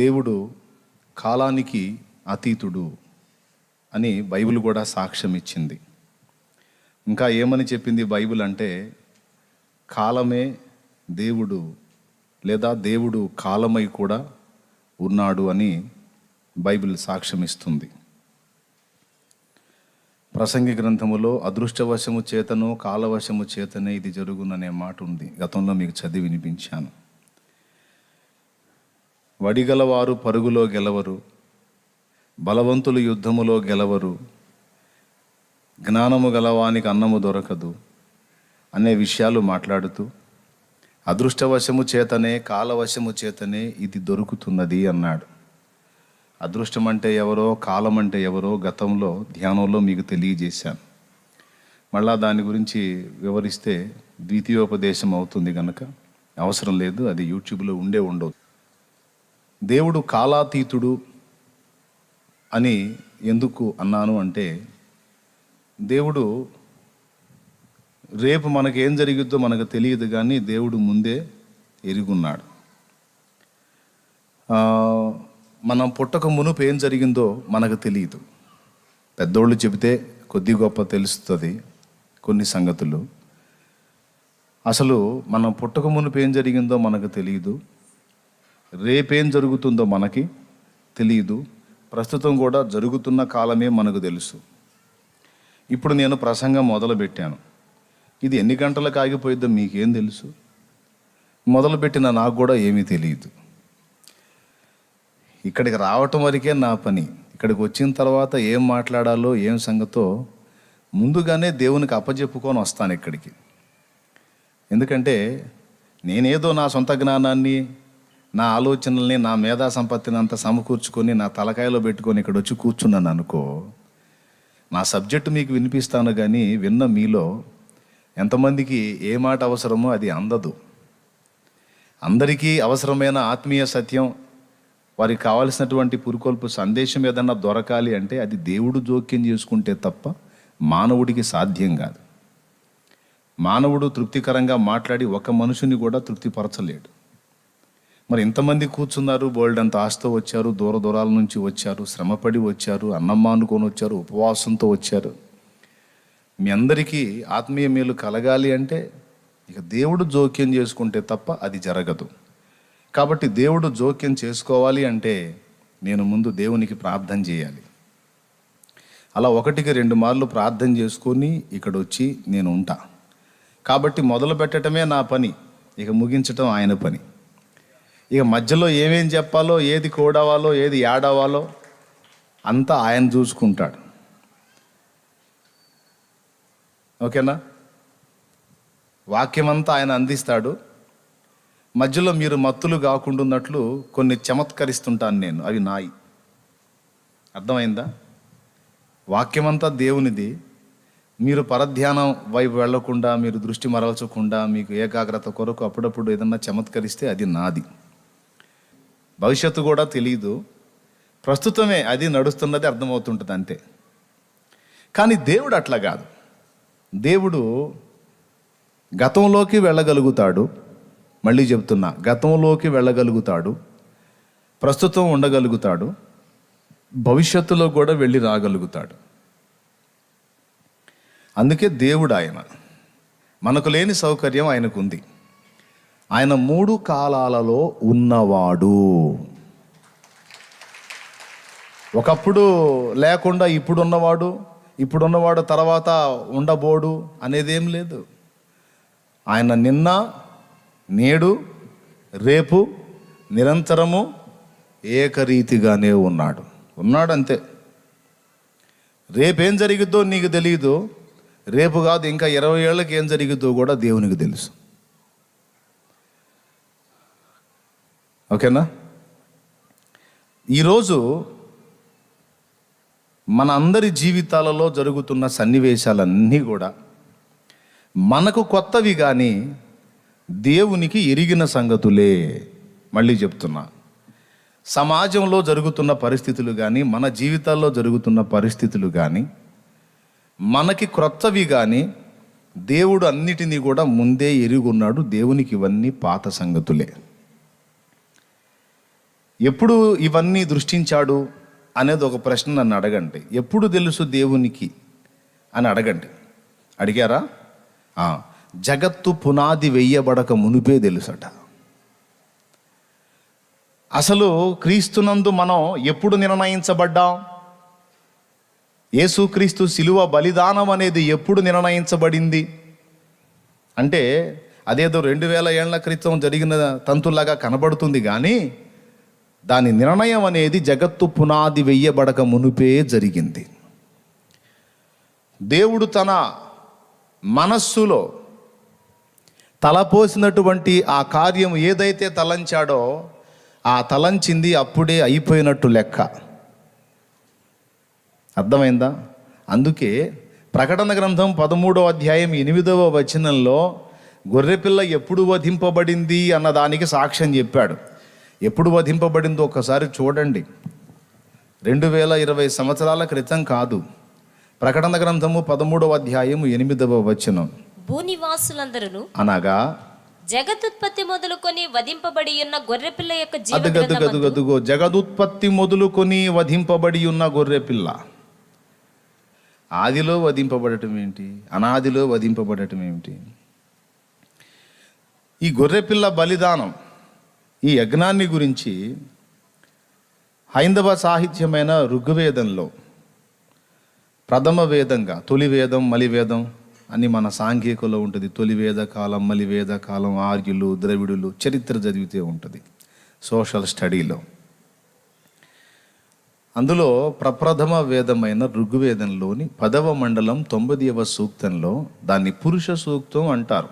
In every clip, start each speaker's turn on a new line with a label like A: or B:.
A: దేవుడు కాలానికి అతీతుడు అని బైబిల్ కూడా సాక్ష్యం ఇచ్చింది. ఇంకా ఏమని చెప్పింది బైబిల్ అంటే, కాలమే దేవుడు లేదా దేవుడు కాలమై కూడా ఉన్నాడు అని బైబిల్ సాక్ష్యం ఇస్తుంది. ప్రసంగి గ్రంథములో అదృష్టవశము చేతనో కాలవశము చేతనే ఇది జరుగుననే మాట ఉంది. గతంలో మీకు చదివి వినిపించాను. వడిగలవారు పరుగులో గెలవరు, బలవంతులు యుద్ధములో గెలవరు, జ్ఞానము గలవానికి అన్నము దొరకదు అనే విషయాలు మాట్లాడుతూ అదృష్టవశము చేతనే కాలవశము చేతనే ఇది దొరుకుతున్నది అన్నాడు. అదృష్టం అంటే ఎవరో, కాలం అంటే ఎవరో గతంలో ధ్యానంలో మీకు తెలియజేశాను. మళ్ళా దాని గురించి వివరిస్తే ద్వితీయోపదేశం అవుతుంది కనుక అవసరం లేదు, అది యూట్యూబ్లో ఉండవు. దేవుడు కాలాతీతుడు అని ఎందుకు అన్నాను అంటే, దేవుడు రేపు మనకు ఏం జరిగిద్దో మనకు తెలియదు, కానీ దేవుడు ముందే ఎరుగున్నాడు. మనం పుట్టక మునుపు ఏం జరిగిందో మనకు తెలియదు. పెద్దోళ్ళు చెబితే కొద్ది గొప్ప తెలుస్తుంది కొన్ని సంగతులు. అసలు మనం పుట్టక మునుపు ఏం జరిగిందో మనకు తెలియదు, రేపేం జరుగుతుందో మనకి తెలియదు, ప్రస్తుతం కూడా జరుగుతున్న కాలమే మనకు తెలుసు. ఇప్పుడు నేను ప్రసంగం మొదలుపెట్టాను, ఇది ఎన్ని గంటలకు ఆగిపోయిద్దో మీకేం తెలుసు? మొదలుపెట్టిన నాకు కూడా ఏమీ తెలియదు. ఇక్కడికి రావటం వరకే నా పని. ఇక్కడికి వచ్చిన తర్వాత ఏం మాట్లాడాలో ఏం సంగతో ముందుగానే దేవునికి అప్పచెప్పుకొని వస్తాను ఇక్కడికి. ఎందుకంటే నేనేదో నా సొంత జ్ఞానాన్ని, నా ఆలోచనల్ని, నా మేధా సంపత్తిని అంతా సమకూర్చుకొని నా తలకాయలో పెట్టుకొని ఇక్కడ వచ్చి కూర్చున్నాను అనుకో, నా సబ్జెక్టు మీకు వినిపిస్తాను, కానీ విన్న మీలో ఎంతమందికి ఏ మాట అవసరమో అది అందదు. అందరికీ అవసరమైన ఆత్మీయ సత్యం, వారికి కావలసినటువంటి పురుకొల్పు సందేశం ఏదన్నా దొరకాలి అంటే అది దేవుడు జోక్యం చేసుకుంటే తప్ప మానవుడికి సాధ్యం కాదు. మానవుడు తృప్తికరంగా మాట్లాడి ఒక మనుషుని కూడా తృప్తిపరచలేడు. మరి ఇంతమంది కూర్చున్నారు, బోల్డ్ అంత ఆస్తో వచ్చారు, దూర దూరాల నుంచి వచ్చారు, శ్రమపడి వచ్చారు, అన్నం మానుకొని వచ్చారు, ఉపవాసంతో వచ్చారు. మీ అందరికీ ఆత్మీయ మేలు కలగాలి అంటే ఇక దేవుడు జోక్యం చేసుకుంటే తప్ప అది జరగదు. కాబట్టి దేవుడు జోక్యం చేసుకోవాలి అంటే నేను ముందు దేవునికి ప్రార్థన చేయాలి. అలా 1-2 మార్లు ప్రార్థన చేసుకొని ఇక్కడ వచ్చి నేను ఉంటా. కాబట్టి మొదలు పెట్టడమే నా పని, ఇక ముగించటం ఆయన పని. ఇక మధ్యలో ఏమేం చెప్పాలో, ఏది కోడవాలో, ఏది యాడవాలో అంతా ఆయన చూసుకుంటాడు. ఓకేనా? వాక్యం అంతా ఆయన అందిస్తాడు. మధ్యలో మీరు మత్తులు కాకుండాన్నట్లు కొన్ని చమత్కరిస్తుంటాను నేను, అవి నాయి. అర్థమైందా? వాక్యమంతా దేవునిది. మీరు పరధ్యానం వైపు వెళ్లకుండా, మీరు దృష్టి మరల్చకుండా, మీకు ఏకాగ్రత కొరకు అప్పుడప్పుడు ఏదన్నా చమత్కరిస్తే అది నాది. భవిష్యత్తు కూడా తెలియదు, ప్రస్తుతమే అది నడుస్తున్నది అర్థమవుతుంటుంది అంతే. కానీ దేవుడు అట్లా కాదు. దేవుడు గతంలోకి వెళ్ళగలుగుతాడు. మళ్ళీ చెప్తున్నా, గతంలోకి వెళ్ళగలుగుతాడు, ప్రస్తుతం ఉండగలుగుతాడు, భవిష్యత్తులో కూడా వెళ్ళి రాగలుగుతాడు. అందుకే దేవుడు ఆయన. మనకు లేని సౌకర్యం ఆయనకు ఉంది. ఆయన 3 కాలాలలో ఉన్నవాడు. ఒకప్పుడు లేకుండా ఇప్పుడున్నవాడు తర్వాత ఉండబోడు అనేదేం లేదు. ఆయన నిన్న, నేడు, రేపు నిరంతరము ఏకరీతిగానే ఉన్నాడు అంతే. రేపేం జరిగిద్దో నీకు తెలియదు, రేపు కాదు ఇంకా 20 ఏళ్ళకి ఏం జరిగిద్దో కూడా దేవునికి తెలుసు. ఓకేనా? ఈరోజు మన అందరి జీవితాలలో జరుగుతున్న సన్నివేశాలన్నీ కూడా మనకు కొత్తవి, కానీ దేవునికి ఎరిగిన సంగతులే. మళ్ళీ చెప్తున్నా, సమాజంలో జరుగుతున్న పరిస్థితులు కానీ, మన జీవితాల్లో జరుగుతున్న పరిస్థితులు కానీ మనకి క్రొత్తవి, కానీ దేవుడు అన్నిటినీ కూడా ముందే ఎరుగున్నాడు. దేవునికి ఇవన్నీ పాత సంగతులే. ఎప్పుడు ఇవన్నీ దృష్టించాడు అనేది ఒక ప్రశ్న నన్ను అడగండి. ఎప్పుడు తెలుసు దేవునికి అని అడగండి. అడిగారా? జగత్తు పునాది వెయ్యబడక మునిపే తెలుసట. అసలు క్రీస్తునందు మనం ఎప్పుడు నిర్ణయించబడ్డాం? యేసుక్రీస్తు శిలువ బలిదానం అనేది ఎప్పుడు నిర్ణయించబడింది అంటే అదేదో 2000 ఏళ్ల క్రితం జరిగిన తంతులాగా కనబడుతుంది, కానీ దాని నిర్ణయం అనేది జగత్తు పునాది వెయ్యబడక మునిపే జరిగింది. దేవుడు తన మనస్సులో తలపోసినటువంటి ఆ కార్యం ఏదైతే తలంచాడో ఆ తలంచింది అప్పుడే అయిపోయినట్టు లెక్క. అర్థమైందా? అందుకే ప్రకటన గ్రంథం 13వ అధ్యాయం 8వ వచనంలో గొర్రెపిల్ల ఎప్పుడు వధింపబడింది అన్నదానికి సాక్ష్యం చెప్పాడు. ఎప్పుడు వధింపబడిందో ఒకసారి చూడండి. 2020 సంవత్సరాల క్రితం కాదు. ప్రకటన గ్రంథము 13వ అధ్యాయం 8వ వచనం.
B: భూనివాసులందరూ
A: అనగా
B: జగదుత్పత్తి మొదలుకొని వధింపబడి ఉన్న గొర్రెపిల్ల యొక్క
A: గదుగదుగదుగదుగో జగదుత్పత్తి మొదలుకొని వధింపబడి ఉన్న గొర్రెపిల్ల. ఆదిలో వధింపబడటం ఏంటి? అనాదిలో వధింపబడటం ఏమిటి? ఈ గొర్రెపిల్ల బలిదానం, ఈ యజ్ఞాన్ని గురించి హైందవ సాహిత్యమైన ఋగ్వేదంలో ప్రథమ వేదంగా, తొలి వేదం మలివేదం అని మన సాంఘికలో ఉంటుంది. తొలి వేద కాలం, మలివేద కాలం, ఆర్యులు ద్రవిడులు చరిత్ర చదివితే ఉంటుంది సోషల్ స్టడీలో. అందులో ప్రప్రథమ వేదమైన ఋగ్వేదంలోని 10వ మండలం 9వ సూక్తంలో దాన్ని పురుష సూక్తం అంటారు.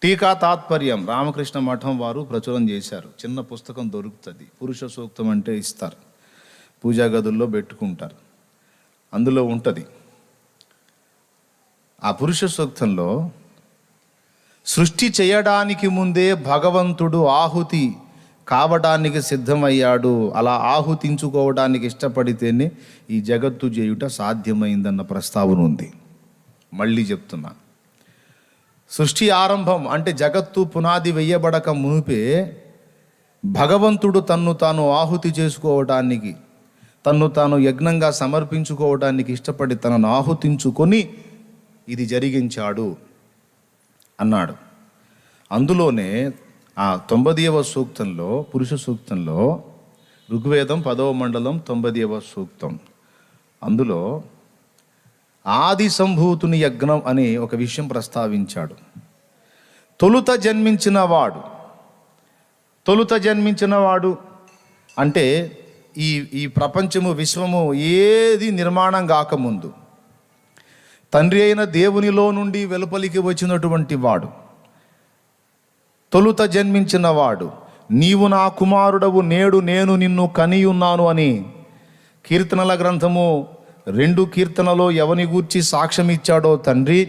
A: టీకా తాత్పర్యం రామకృష్ణ మఠం వారు ప్రచురం చేశారు. చిన్న పుస్తకం దొరుకుతుంది. పురుష సూక్తం అంటే ఇస్తారు, పూజా గదుల్లో పెట్టుకుంటారు. అందులో ఉంటుంది. ఆ పురుష సూక్తంలో సృష్టి చేయడానికి ముందే భగవంతుడు ఆహుతి కావడానికి సిద్ధమయ్యాడు. అలా ఆహుతించుకోవడానికి ఇష్టపడితేనే ఈ జగత్తు చేయుట సాధ్యమైందన్న ప్రస్తావన ఉంది. మళ్ళీ చెప్తున్నా, సృష్టి ఆరంభం అంటే జగత్తు పునాది వెయ్యబడక మునిపే భగవంతుడు తన్ను తాను ఆహుతి చేసుకోవడానికి, తన్ను తాను యజ్ఞంగా సమర్పించుకోవడానికి ఇష్టపడి తనను ఆహుతించుకొని ఇది జరిగించాడు అన్నాడు. అందులోనే ఆ 90వ సూక్తంలో, పురుష సూక్తంలో, ఋగ్వేదం 10వ మండలం 90వ సూక్తం, అందులో ఆది సంభూతుని యజ్ఞం అని ఒక విషయం ప్రస్తావించాడు. తొలుత జన్మించిన వాడు అంటే ఈ ప్రపంచము, విశ్వము ఏది నిర్మాణం కాకముందు తండ్రి అయిన దేవునిలో నుండి వెలుపలికి వచ్చినటువంటి వాడు, తొలుత జన్మించిన వాడు. నీవు నా కుమారుడవు, నేడు నేను నిన్ను కనియున్నాను అని కీర్తనల గ్రంథము 2 కీర్తనలో ఎవని గూర్చి సాక్ష్యం ఇచ్చాడో తండ్రి,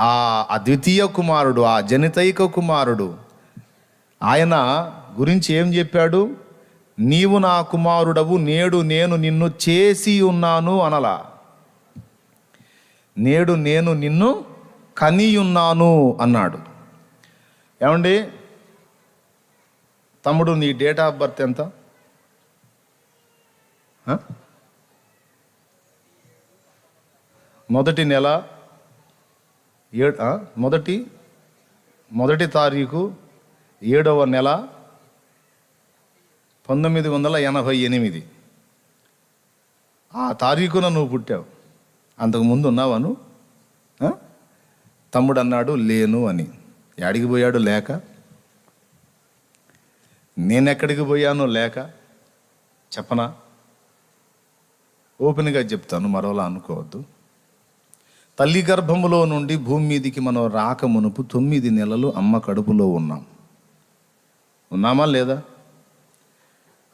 A: ఆ అద్వితీయ కుమారుడు, ఆ జనితైక కుమారుడు, ఆయన గురించి ఏం చెప్పాడు? నీవు నా కుమారుడవు, నేడు నేను నిన్ను చేసి ఉన్నాను అనలా. నేడు నేను నిన్ను కనియున్నాను అన్నాడు. ఏమండి తమ్ముడు, నీ డేట్ ఆఫ్ బర్త్ ఎంత? మొదటి నెల మొదటి తారీఖు 7వ నెల 1988. ఆ తారీఖున నువ్వు పుట్టావు. అంతకుముందు ఉన్నావా నువ్వు? తమ్ముడు అన్నాడు లేను అని. ఎక్కడికి పోయాడు? లేక. నేనెక్కడికి పోయానో లేక. చెప్పనా? ఓపెన్గా చెప్తాను, మరోలా అనుకోవద్దు. తల్లి గర్భములో నుండి భూమి మీదికి మనం రాక మునుపు 9 నెలలు అమ్మ కడుపులో ఉన్నామా లేదా?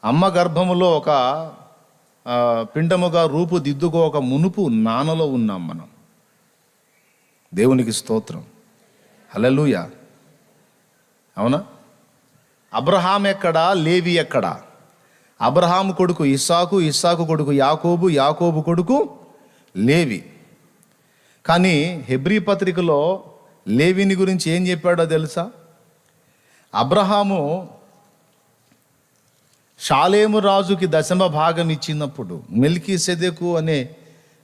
A: అమ్మ గర్భములో ఒక పిండముగా రూపుదిద్దుకోక మునుపు నాన్నలో ఉన్నాం మనం. దేవునికి స్తోత్రం, హల్లెలూయా. అవునా? అబ్రహాం ఎక్కడా? లేవి ఎక్కడా? అబ్రహాము కొడుకు ఇస్సాకు, ఇస్సాకు కొడుకు యాకోబు, యాకోబు కొడుకు లేవి. కానీ హెబ్రీ పత్రికలో లేవిని గురించి ఏం చెప్పాడో తెలుసా? అబ్రహాము షాలేము రాజుకి దశమ భాగం ఇచ్చినప్పుడు, మెల్కీసెదెకు అనే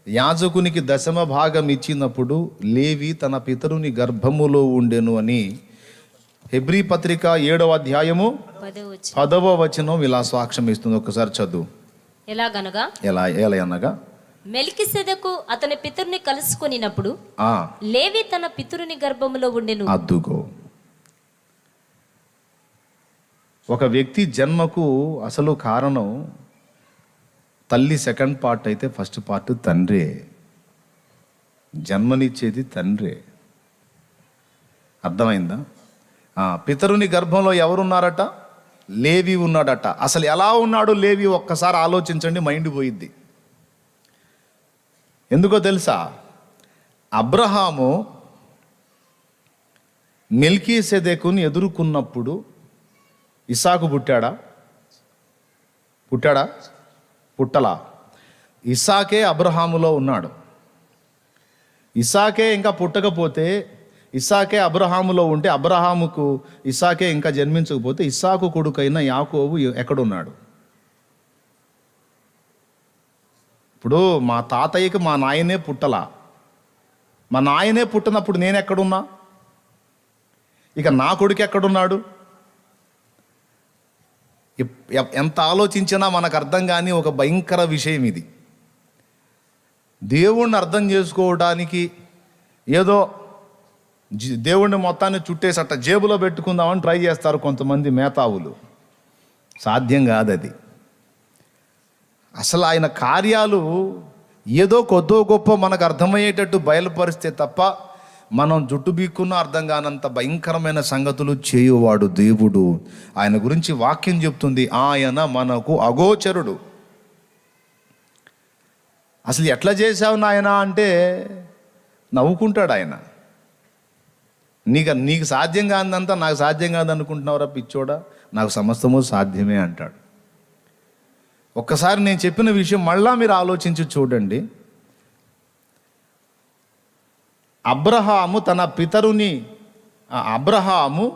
A: యాజకునికి దశమ భాగం ఇచ్చినప్పుడు లేవి తన పితరుని గర్భములో ఉండెను అని హెబ్రీ పత్రిక 7వ అధ్యాయము 10వ వచనం ఇలా సాక్ష్యం ఇస్తుంది. ఒకసారి చదువు.
B: ఎలాగనగా
A: ఎలా అనగా
B: మెల్కిసెదెకు అతని పితరుని కలుసుకొనినప్పుడు లేవి తన పితరుని గర్భములో ఉండెను.
A: అద్దుగో, ఒక వ్యక్తి జన్మకు అసలు కారణం తల్లి, సెకండ్ పార్ట్ అయితే ఫస్ట్ పార్ట్ తండ్రే. జన్మనిచ్చేది తండ్రే. అర్థమైందా? పితరుని గర్భంలో ఎవరున్నారట? లేవి ఉన్నాడట. అసలు ఎలా ఉన్నాడు లేవి? ఒక్కసారి ఆలోచించండి, మైండ్ పోయిద్ది. ఎందుకో తెలుసా? అబ్రహాము మెల్కీసెదెకుని ఎదుర్కొన్నప్పుడు ఇస్సాకు పుట్టాడా? పుట్టలా. ఇస్సాకే అబ్రహాములో ఉన్నాడు. ఇస్సాకే ఇంకా పుట్టకపోతే, ఇస్సాకే అబ్రహాములో ఉంటే, అబ్రహాముకు ఇస్సాకే ఇంకా జన్మించకపోతే ఇస్సాకు కొడుకైన యాకోబు ఎక్కడున్నాడు? ఇప్పుడు మా తాతయ్యకి మా నాయనే పుట్టలా. మా నాయనే పుట్టినప్పుడు నేను ఎక్కడున్నా? ఇక నా కొడుకు ఎక్కడున్నాడు? ఎంత ఆలోచించినా మనకు అర్థం కాని ఒక భయంకర విషయం ఇది. దేవుణ్ణి అర్థం చేసుకోవడానికి ఏదో దేవుణ్ణి మొత్తాన్ని చుట్టేసట జేబులో పెట్టుకుందామని ట్రై చేస్తారు కొంతమంది మేధావులు. సాధ్యం కాదు అది. అసలు ఆయన కార్యాలు ఏదో కొద్దో గొప్ప మనకు అర్థమయ్యేటట్టు బయలుపరిస్తే తప్ప మనం జుట్టు బీక్కున్నా అర్థం కానంత భయంకరమైన సంగతులు చేయువాడు దేవుడు. ఆయన గురించి వాక్యం చెప్తుంది, ఆయన మనకు అగోచరుడు. అసలు ఎట్లా చేశావు నాయన అంటే నవ్వుకుంటాడు ఆయన. నీకు సాధ్యం కాదంతా నాకు సాధ్యం కాదనుకుంటున్నావురా పిచ్చోడా, నాకు సమస్తము సాధ్యమే అంటాడు. ఒక్కసారి నేను చెప్పిన విషయం మళ్ళా మీరు ఆలోచించి చూడండి. అబ్రహాము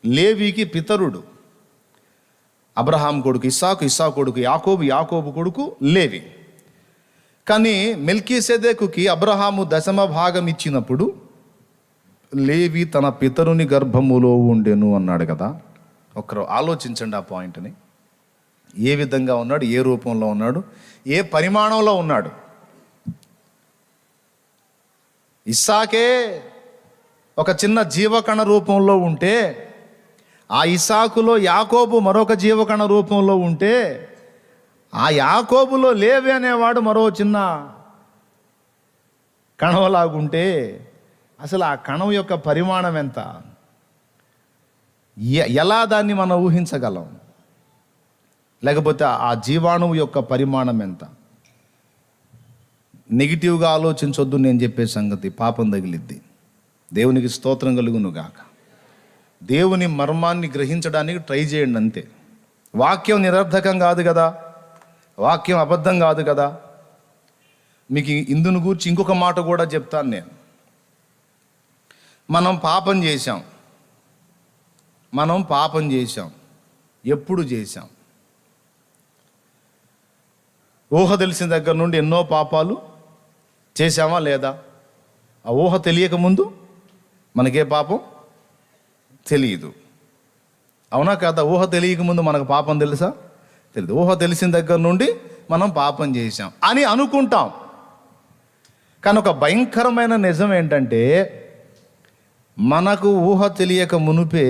A: లేవికి పితరుడు. అబ్రహాం కొడుకు ఇస్సాకు, ఇస్సాకు కొడుకు యాకోబు, యాకోబు కొడుకు లేవి. కానీ మెల్కీసెదెకుకి అబ్రహాము దశమ భాగం ఇచ్చినప్పుడు లేవి తన పితరుని గర్భములో ఉండెను అన్నాడు కదా. ఒకరు ఆలోచించండి ఆ పాయింట్ని. ఏ విధంగా ఉన్నాడు, ఏ రూపంలో ఉన్నాడు, ఏ పరిమాణంలో ఉన్నాడు? ఇస్సాకే ఒక చిన్న జీవకణ రూపంలో ఉంటే, ఆ ఇస్సాకులో యాకోబు మరొక జీవకణ రూపంలో ఉంటే, ఆ యాకోబులో లేవి అనేవాడు మరో చిన్న కణంలాగుంటే, అసలు ఆ కణం యొక్క పరిమాణం ఎంత? ఎలా దాన్ని మనం ఊహించగలం? లేకపోతే ఆ జీవాణువు యొక్క పరిమాణం ఎంత? నెగిటివ్గా ఆలోచించొద్దు. నేను చెప్పే సంగతి పాపం తగిలిద్ది. దేవునికి స్తోత్రం కలుగును గాక. దేవుని మర్మాన్ని గ్రహించడానికి ట్రై చేయండి అంతే. వాక్యం నిరర్థకం కాదు కదా, వాక్యం అబద్ధం కాదు కదా. మీకు ఇందును గూర్చి ఇంకొక మాట కూడా చెప్తాను నేను. మనం పాపం చేశాం. ఎప్పుడు చేశాం? ఊహ తెలిసిన దగ్గర నుండి ఎన్నో పాపాలు చేశామా లేదా? ఆ ఊహ తెలియకముందు మనకే పాపం తెలియదు. అవునా కదా? ఊహ తెలియకముందు మనకు పాపం తెలుసా? తెలియదు. ఊహ తెలిసిన దగ్గర నుండి మనం పాపం చేశాం అని అనుకుంటాం. కానీ ఒక భయంకరమైన నిజం ఏంటంటే, మనకు ఊహ తెలియక మునుపే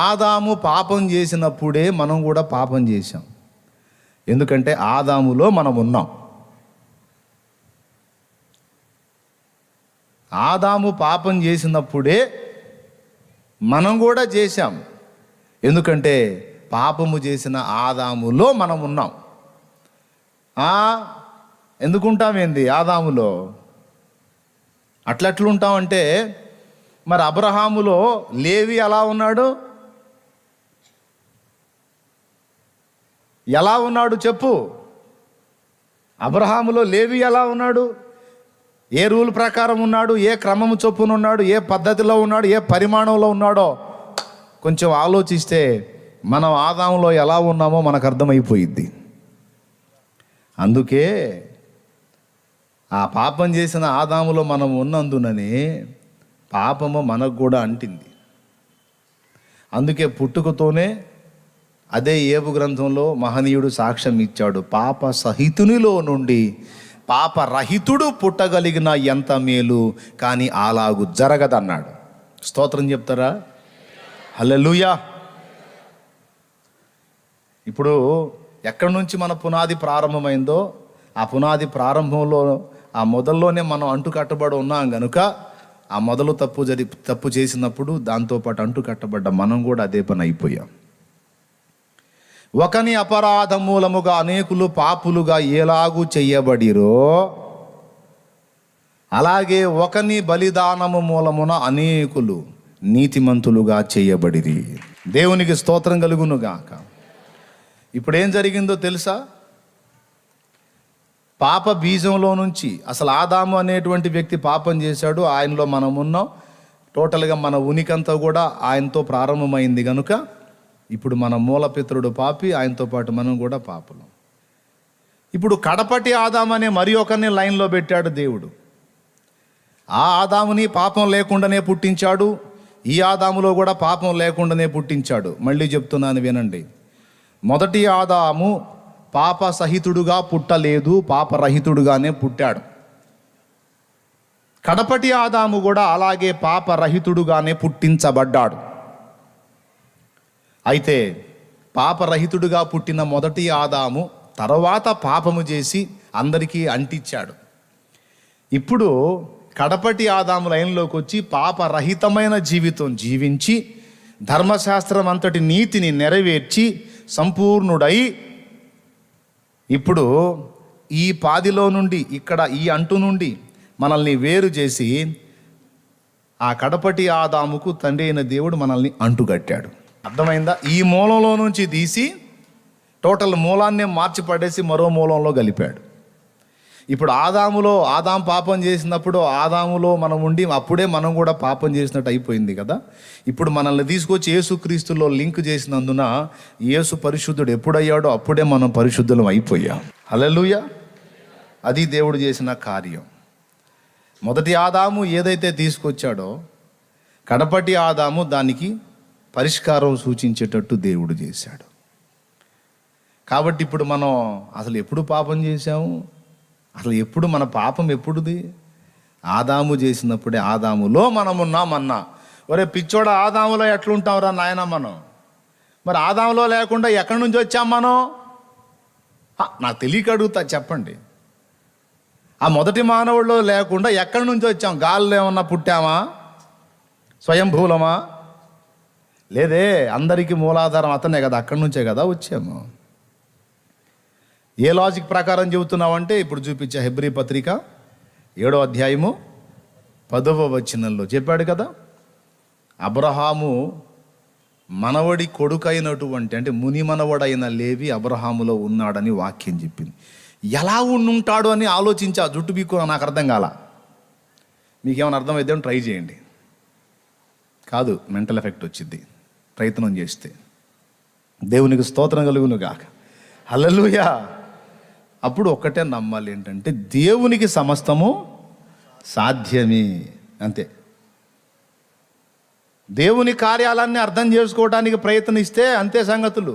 A: ఆదాము పాపం చేసినప్పుడే మనం కూడా పాపం చేశాం. ఎందుకంటే ఆదాములో మనం ఉన్నాం. ఆదాము పాపం చేసినప్పుడే మనం కూడా చేశాం. ఎందుకంటే పాపము చేసిన ఆదాములో మనం ఉన్నాం. ఎందుకుంటామేంది ఆదాములో? అట్లట్లుంటామంటే మరి అబ్రహాములో లేవి ఎలా ఉన్నాడు? ఎలా ఉన్నాడు చెప్పు? అబ్రహాములో లేవి ఎలా ఉన్నాడు? ఏ రూల్ ప్రకారం ఉన్నాడు? ఏ క్రమము చొప్పున ఉన్నాడు? ఏ పద్ధతిలో ఉన్నాడు? ఏ పరిమాణంలో ఉన్నాడో కొంచెం ఆలోచిస్తే మనం ఆదాములో ఎలా ఉన్నామో మనకు అర్థమైపోయిద్ది. అందుకే ఆ పాపం చేసిన ఆదాములో మనం ఉన్నందుననే పాపము మనకు కూడా అంటింది. అందుకే పుట్టుకతోనే అదే ఏబు గ్రంథంలో మహనీయుడు సాక్ష్యం ఇచ్చాడు, పాప సహితునిలో నుండి పాపరహితుడు పుట్టగలిగిన ఎంత మేలు, కానీ అలాగు జరగదన్నాడు. స్తోత్రం చెప్తారా? హల్లెలూయా. ఇప్పుడు ఎక్కడి నుంచి మన పునాది ప్రారంభమైందో ఆ పునాది ప్రారంభంలో ఆ మొదల్లోనే మనం అంటు కట్టబడి ఉన్నాం గనుక ఆ మొదలు తప్పు చేసినప్పుడు దాంతోపాటు అంటు కట్టబడ్డ మనం కూడా అదే పని అయిపోయాం. ఒకని అపరాధ మూలముగా అనేకులు పాపులుగా ఎలాగూ చెయ్యబడిరో అలాగే ఒకని బలిదానము మూలమున అనేకులు నీతిమంతులుగా చేయబడిరి. దేవునికి స్తోత్రం కలుగును గాక. ఇప్పుడు ఏం జరిగిందో తెలుసా? పాప బీజంలో నుంచి అసలు ఆదాము అనేటువంటి వ్యక్తి పాపం చేశాడు, ఆయనలో మనం ఉన్నాం. టోటల్గా మన ఉనికంతా కూడా ఆయనతో ప్రారంభమైంది కనుక ఇప్పుడు మన మూలపితరుడు పాపి, ఆయనతో పాటు మనం కూడా పాపులం. ఇప్పుడు కడపటి ఆదాము అనే మరి ఒకరిని లైన్లో పెట్టాడు దేవుడు. ఆ ఆదాముని పాపం లేకుండానే పుట్టించాడు, ఈ ఆదాములో కూడా పాపం లేకుండానే పుట్టించాడు. మళ్ళీ చెప్తున్నాను వినండి. మొదటి ఆదాము పాప సహితుడుగా పుట్టలేదు, పాపరహితుడుగానే పుట్టాడు. కడపటి ఆదాము కూడా అలాగే పాపరహితుడుగానే పుట్టించబడ్డాడు. అయితే పాపరహితుడుగా పుట్టిన మొదటి ఆదాము తర్వాత పాపము చేసి అందరికీ అంటించాడు. ఇప్పుడు కడపటి ఆదాము లైన్లోకి వచ్చి పాపరహితమైన జీవితం జీవించి ధర్మశాస్త్రం అంతటి నీతిని నెరవేర్చి సంపూర్ణుడై ఇప్పుడు ఈ పాదిలో నుండి ఇక్కడ ఈ అంటు నుండి మనల్ని వేరు చేసి ఆ కడపటి ఆదాముకు తండ్రి అయిన దేవుడు మనల్ని అంటుగట్టాడు. అర్థమైందా? ఈ మూలంలో నుంచి తీసి టోటల్ మూలాన్నే మార్చి పడేసి మరో మూలంలో కలిపాడు. ఇప్పుడు ఆదాం పాపం చేసినప్పుడు ఆదాములో మనం ఉండి అప్పుడే మనం కూడా పాపం చేసినట్టు అయిపోయింది కదా. ఇప్పుడు మనల్ని తీసుకొచ్చి యేసుక్రీస్తులో లింక్ చేసినందున యేసు పరిశుద్ధుడు ఎప్పుడయ్యాడో అప్పుడే మనం పరిశుద్ధులం అయిపోయాం. హల్లెలూయా. అది దేవుడు చేసిన కార్యం. మొదటి ఆదాము ఏదైతే తీసుకొచ్చాడో కడపటి ఆదాము దానికి పరిష్కారం సూచించేటట్టు దేవుడు చేశాడు. కాబట్టి ఇప్పుడు మనం అసలు ఎప్పుడు పాపం చేశాము? అసలు ఎప్పుడు మన పాపం ఎప్పుడుది? ఆదాము చేసినప్పుడే. ఆదాములో మనం ఉన్నామన్నా. ఒరే పిచ్చోడ, ఆదాములో ఎట్లుంటాంరా నాయన మనం? మరి ఆదాములో లేకుండా ఎక్కడి నుంచి వచ్చాం మనం? నాకు తెలియక అడుగుతా, చెప్పండి. ఆ మొదటి మానవుల్లో లేకుండా ఎక్కడి నుంచి వచ్చాం? గాల్లో ఏమన్నా పుట్టామా? స్వయంభూలమా? లేదే. అందరికీ మూలాధారం అతనే కదా, అక్కడి నుంచే కదా వచ్చాము. ఏ లాజిక్ ప్రకారం చెబుతున్నావంటే ఇప్పుడు చూపించే హెబ్రీ పత్రిక 7వ అధ్యాయము 10వ వచనంలో చెప్పాడు కదా, అబ్రహాము మనవడి కొడుకైనటువంటి అంటే ముని మనవడైన లేవి అబ్రహాములో ఉన్నాడని వాక్యం చెప్పింది. ఎలా ఉండుంటాడు అని ఆలోచించా, జుట్టు బీక్కు నాకు అర్థం కాల. మీకేమైనా అర్థమైతే ట్రై చేయండి. కాదు, మెంటల్ ఎఫెక్ట్ వచ్చింది ప్రయత్నం చేస్తే. దేవునికి స్తోత్రం కలుగును గాక. హల్లెలూయా. అప్పుడు ఒక్కటే నమ్మాలి, ఏంటంటే దేవునికి సమస్తము సాధ్యమే, అంతే. దేవుని కార్యాలన్నీ అర్థం చేసుకోవడానికి ప్రయత్నిస్తే అంతే సంగతులు.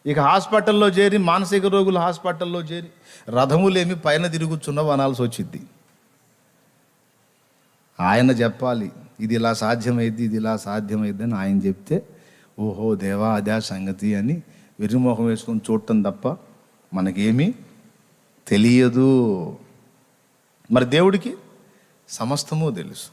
A: ఇక హాస్పిటల్లో చేరి, మానసిక రోగుల హాస్పిటల్లో చేరి రథములేమి పైన తిరుగుచున్న అనాల్సి వచ్చింది. ఆయన చెప్పాలి ఇది ఇలా సాధ్యమైంది, ఇది ఇలా సాధ్యమైంది అని ఆయన చెప్తే ఓహో దేవా అదే సంగతి అని వెర్రిమోహం వేసుకొని చూడటం తప్ప మనకేమీ తెలియదు. మరి దేవుడికి సమస్తము తెలుసు.